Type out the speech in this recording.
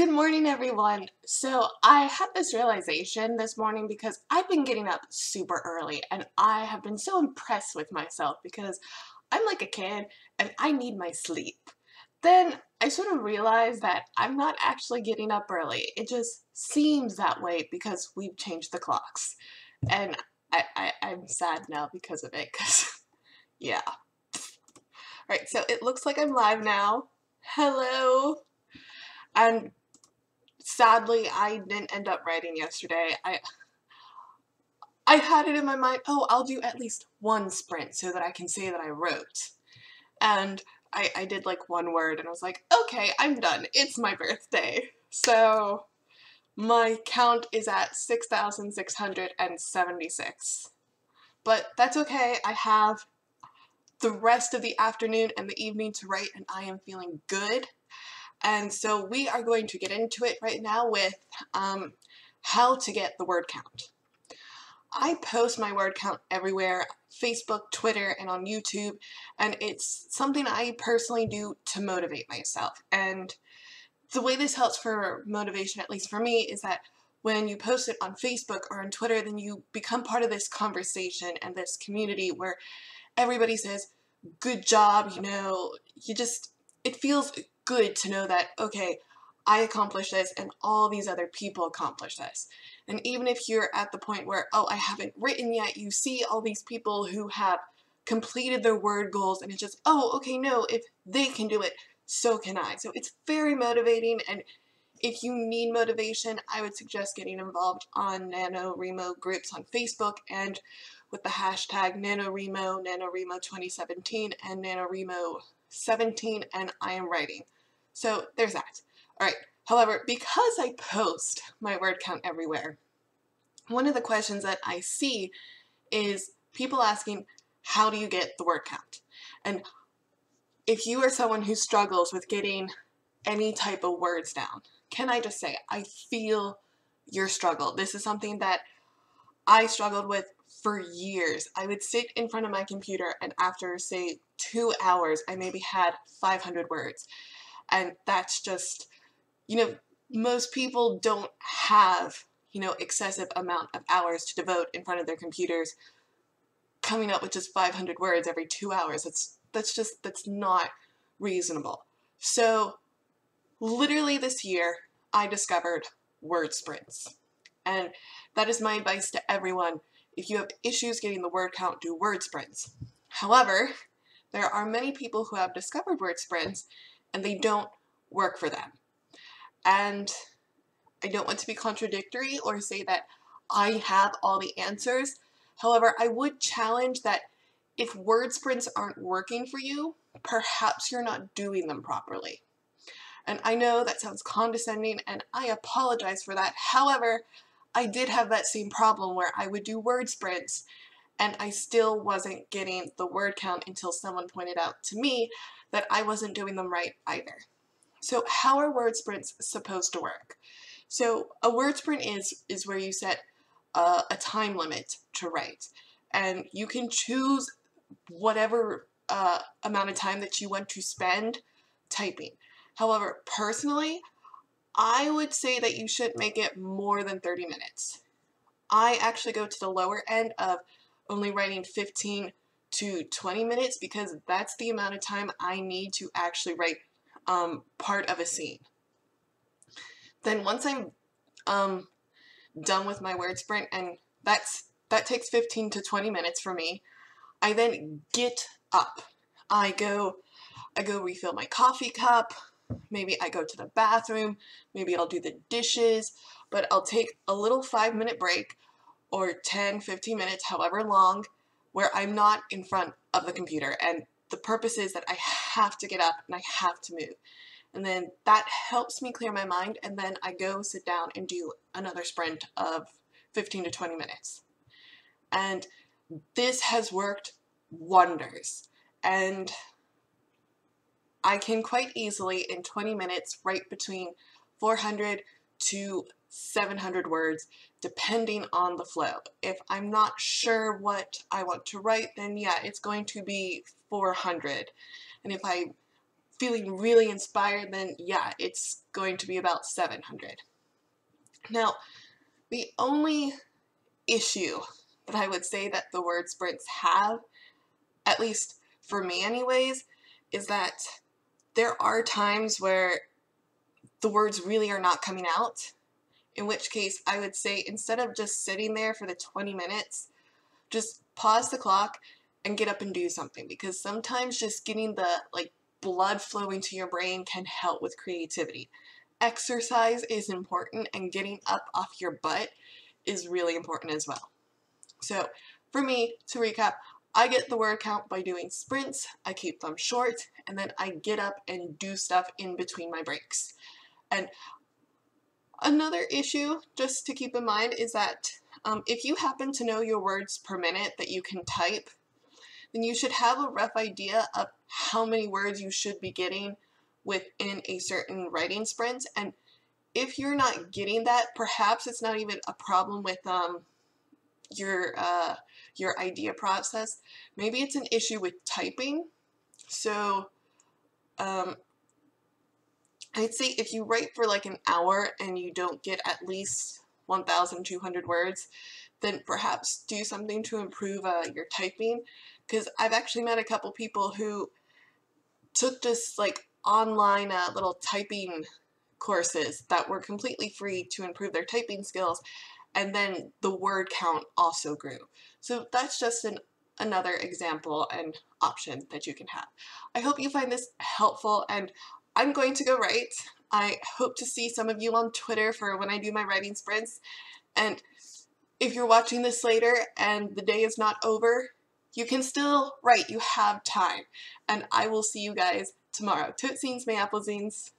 Good morning, everyone. So I had this realization this morning because I've been getting up super early and I have been so impressed with myself because I'm like a kid and I need my sleep. Then I sort of realized that I'm not actually getting up early. It just seems that way because we've changed the clocks. And I'm sad now because of it because, yeah. Alright, so it looks like I'm live now. Hello. And sadly, I didn't end up writing yesterday. I had it in my mind, oh, I'll do at least one sprint so that I can say that I wrote. And I did like one word and I was like, okay, I'm done. It's my birthday. So my count is at 6,676. But that's okay. I have the rest of the afternoon and the evening to write and I am feeling good. And so we are going to get into it right now with how to get the word count. I post my word count everywhere, Facebook, Twitter, and on YouTube, and it's something I personally do to motivate myself. And the way this helps for motivation, at least for me, is that when you post it on Facebook or on Twitter, then you become part of this conversation and this community where everybody says, good job, it feels good to know that, okay, I accomplished this and all these other people accomplished this. And even if you're at the point where, oh, I haven't written yet, you see all these people who have completed their word goals and it's just, oh, okay, no, if they can do it, so can I. So it's very motivating, and if you need motivation, I would suggest getting involved on NaNoWriMo groups on Facebook and with the hashtag NaNoWriMo, NaNoWriMo 2017, and NaNoWriMo17, and I am writing. So there's that. Alright, however, because I post my word count everywhere, one of the questions that I see is people asking, how do you get the word count? And if you are someone who struggles with getting any type of words down, can I just say, I feel your struggle. This is something that I struggled with for years. I would sit in front of my computer and after, say, 2 hours, I maybe had 500 words. And that's just, most people don't have, excessive amount of hours to devote in front of their computers coming up with just 500 words every 2 hours. That's not reasonable. So literally this year, I discovered word sprints. And that is my advice to everyone. If you have issues getting the word count, do word sprints. However, there are many people who have discovered word sprints and they don't work for them. And I don't want to be contradictory or say that I have all the answers. However, I would challenge that if word sprints aren't working for you, perhaps you're not doing them properly. And I know that sounds condescending and I apologize for that. However, I did have that same problem where I would do word sprints and I still wasn't getting the word count until someone pointed out to me that I wasn't doing them right either. So how are word sprints supposed to work? So a word sprint is where you set a time limit to write, and you can choose whatever amount of time that you want to spend typing. However, personally, I would say that you shouldn't make it more than 30 minutes. I actually go to the lower end of only writing 15 to 20 minutes because that's the amount of time I need to actually write part of a scene. Then once I'm done with my word sprint, and that takes 15 to 20 minutes for me, I then get up. I go refill my coffee cup, maybe I go to the bathroom, maybe I'll do the dishes, but I'll take a little 5-minute break or 10, 15 minutes, however long, where I'm not in front of the computer. And the purpose is that I have to get up and I have to move. And then that helps me clear my mind, and then I go sit down and do another sprint of 15 to 20 minutes. And this has worked wonders. And I can quite easily, in 20 minutes, write between 400 to 700 words, depending on the flow. If I'm not sure what I want to write, then yeah, it's going to be 400. And if I feeling really inspired, then yeah, it's going to be about 700. Now, the only issue that I would say that the word sprints have, at least for me anyways, is that there are times where the words really are not coming out, in which case I would say instead of just sitting there for the 20 minutes, just pause the clock and get up and do something, because sometimes just getting the blood flowing to your brain can help with creativity. Exercise is important, and getting up off your butt is really important as well. So for me, to recap, I get the word count by doing sprints, I keep them short, and then I get up and do stuff in between my breaks. And another issue just to keep in mind is that if you happen to know your words per minute that you can type, then you should have a rough idea of how many words you should be getting within a certain writing sprint. And if you're not getting that, perhaps it's not even a problem with your idea process. Maybe it's an issue with typing. So I'd say if you write for like an hour and you don't get at least 1,200 words, then perhaps do something to improve your typing. Because I've actually met a couple people who took just like online little typing courses that were completely free to improve their typing skills, and then the word count also grew. So that's just another example and option that you can have. I hope you find this helpful, and I'm going to go write. I hope to see some of you on Twitter for when I do my writing sprints, and if you're watching this later and the day is not over, you can still write. You have time, and I will see you guys tomorrow. Tootsies, may applezines.